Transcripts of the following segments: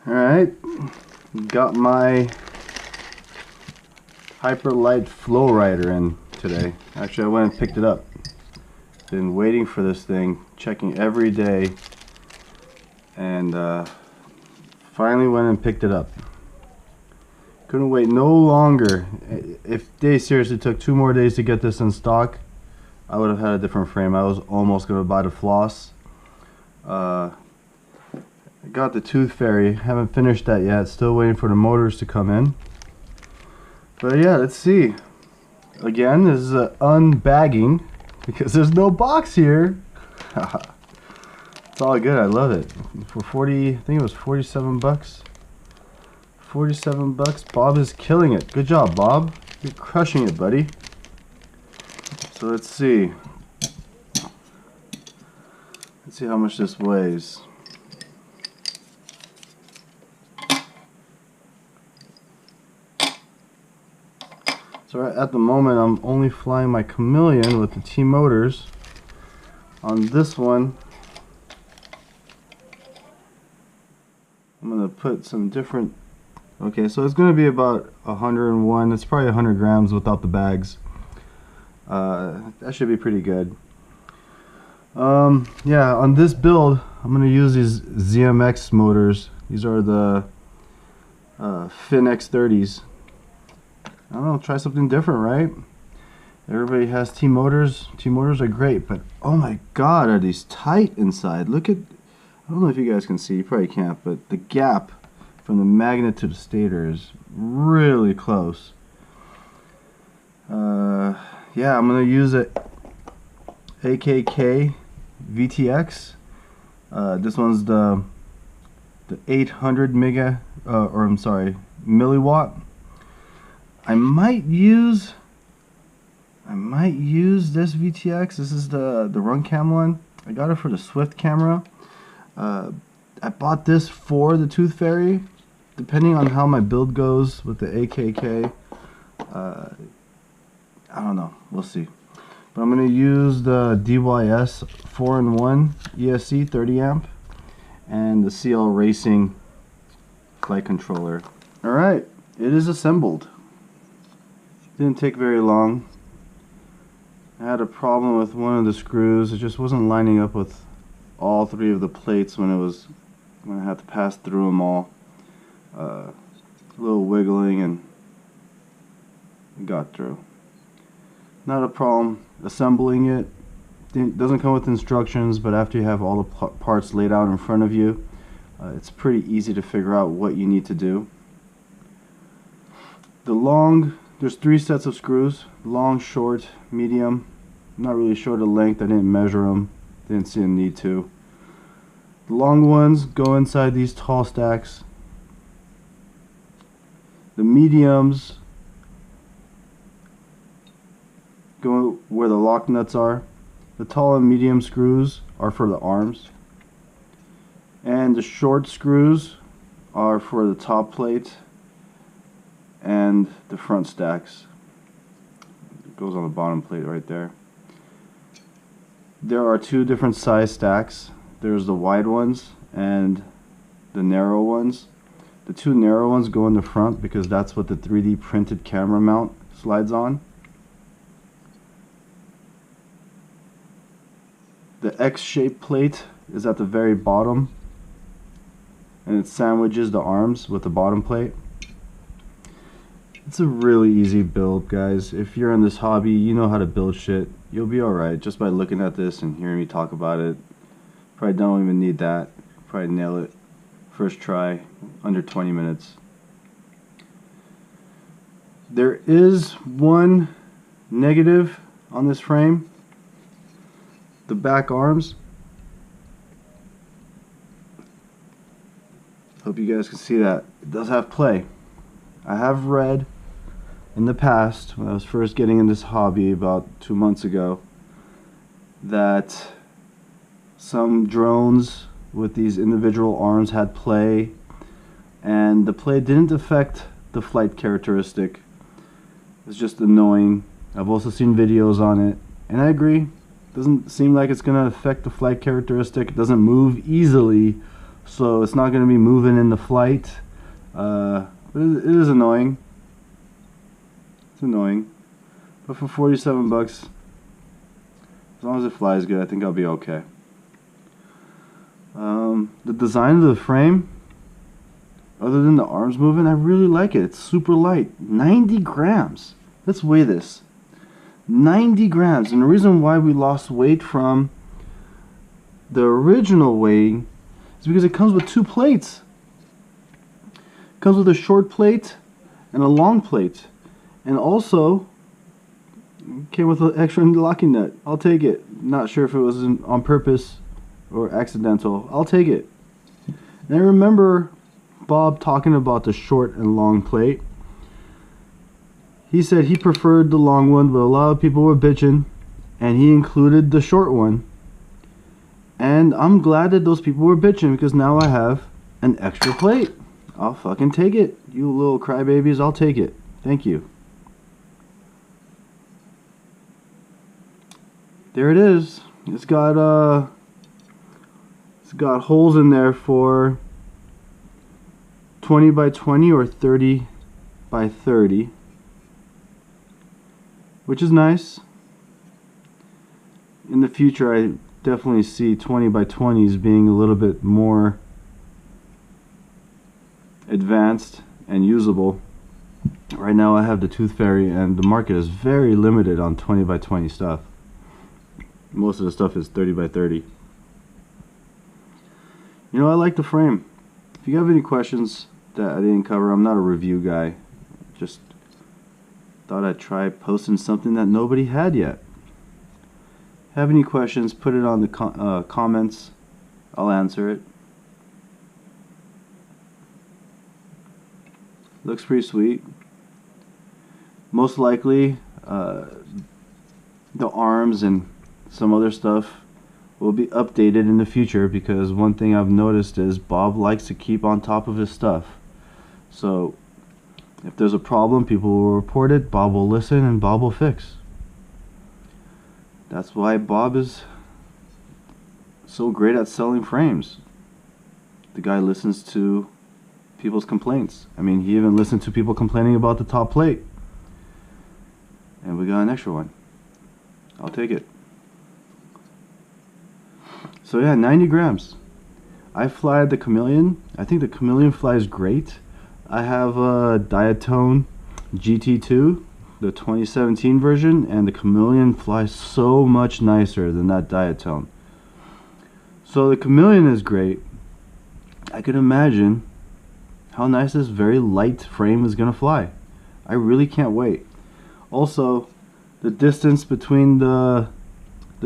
Alright, got my Hyperlite Flowride in today. Actually, I went and picked it up. Been waiting for this thing, checking every day, and finally went and picked it up. Couldn't wait no longer. If they seriously took 2 more days to get this in stock, I would have had a different frame. I was almost going to buy the floss. I got the tooth fairy, haven't finished that yet, still waiting for the motors to come in. But yeah, let's see. Again, this is an unbagging because there's no box here. It's all good, I love it. For 40, I think it was 47 bucks. 47 bucks. Bob is killing it. Good job, Bob. You're crushing it, buddy. So let's see. Let's see how much this weighs. So right at the moment I'm only flying my Chameleon with the T motors. On this one I'm going to put some different, okay, so it's going to be about 101, it's probably 100 grams without the bags. That should be pretty good. Yeah, on this build I'm going to use these ZMX motors. These are the Fin X30s. I don't know, try something different, right? Everybody has T motors. T motors are great, but oh my god, are these tight inside. Look at, I don't know if you guys can see, you probably can't, but the gap from the magnet to the stator is really close. Yeah, I'm going to use a AKK VTX. This one's the 800 milliwatt. I might use this VTX. This is the Runcam one. I got it for the Swift camera. I bought this for the Tooth Fairy. Depending on how my build goes with the AKK, I don't know. We'll see. But I'm going to use the DYS 4-in-1 ESC 30 amp and the CL Racing flight controller. All right, it is assembled. Didn't take very long. I had a problem with one of the screws. It just wasn't lining up with all 3 of the plates when I had to pass through them all. A little wiggling and it got through. Not a problem assembling it. It doesn't come with instructions, but after you have all the parts laid out in front of you, it's pretty easy to figure out what you need to do. There's 3 sets of screws, long, short, medium. I'm not really sure the length, I didn't measure them, didn't see a need to. The long ones go inside these tall stacks. The mediums go where the lock nuts are. The tall and medium screws are for the arms. And the short screws are for the top plate and the front stacks. It goes on the bottom plate right there. There are 2 different size stacks. There's the wide ones and the narrow ones. The 2 narrow ones go in the front because that's what the 3D printed camera mount slides on. The X-shaped plate is at the very bottom and it sandwiches the arms with the bottom plate. It's a really easy build, guys. If you're in this hobby, you know how to build shit. You'll be alright just by looking at this and hearing me talk about it. Probably don't even need that. Probably nail it first try, under 20 minutes. There is one negative on this frame. The back arms. Hope you guys can see that. It does have play. I have read in the past, when I was first getting in this hobby about 2 months ago, that some drones with these individual arms had play, and the play didn't affect the flight characteristic. It's just annoying. I've also seen videos on it, and I agree. Doesn't seem like it's going to affect the flight characteristic. It doesn't move easily so it's not going to be moving in the flight. But it is annoying. It's annoying. But for 47 bucks, as long as it flies good, I think I'll be okay. The design of the frame, other than the arms moving, I really like it. It's super light. 90 grams. Let's weigh this. 90 grams. And the reason why we lost weight from the original weighing is because it comes with two plates. It comes with a short plate and a long plate. And also came with an extra locking nut. I'll take it. Not sure if it was on purpose or accidental. I'll take it. And I remember Bob talking about the short and long plate. He said he preferred the long one, but a lot of people were bitching, and he included the short one. And I'm glad that those people were bitching, because now I have an extra plate. I'll fucking take it. You little crybabies, I'll take it. Thank you. There it is. It's got holes in there for 20 by 20 or 30 by 30, which is nice. In the future, I definitely see 20 by 20s being a little bit more advanced and usable. Right now I have the Tooth Fairy, and the market is very limited on 20 by 20 stuff. Most of the stuff is 30 by 30. You know, I like the frame. If you have any questions that I didn't cover, I'm not a review guy. Just thought I'd try posting something that nobody had yet. Have any questions, put it on the comments. I'll answer it. Looks pretty sweet. Most likely the arms and some other stuff will be updated in the future, because one thing I've noticed is Bob likes to keep on top of his stuff. So if there's a problem, people will report it, Bob will listen, and Bob will fix. That's why Bob is so great at selling frames. The guy listens to people's complaints. I mean, he even listened to people complaining about the top plate. And we got an extra one. I'll take it. So yeah, 90 grams. I fly the Chameleon. I think the Chameleon flies great. I have a Diatone GT2, the 2017 version, and the Chameleon flies so much nicer than that Diatone. So the Chameleon is great. I can imagine how nice this very light frame is gonna fly. I really can't wait. Also, the distance between the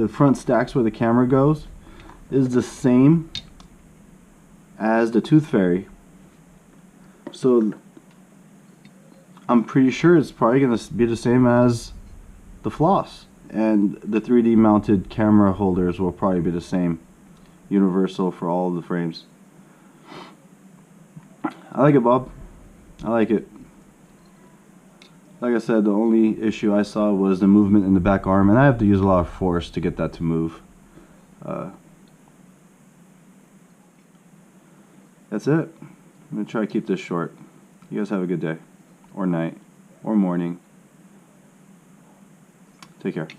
front stacks where the camera goes is the same as the Tooth Fairy. So I'm pretty sure it's probably going to be the same as the Floss, and the 3D mounted camera holders will probably be the same, universal for all of the frames. I like it, Bob. I like it. Like I said, the only issue I saw was the movement in the back arm, and I have to use a lot of force to get that to move. That's it. I'm going to try to keep this short. You guys have a good day, or night, or morning. Take care.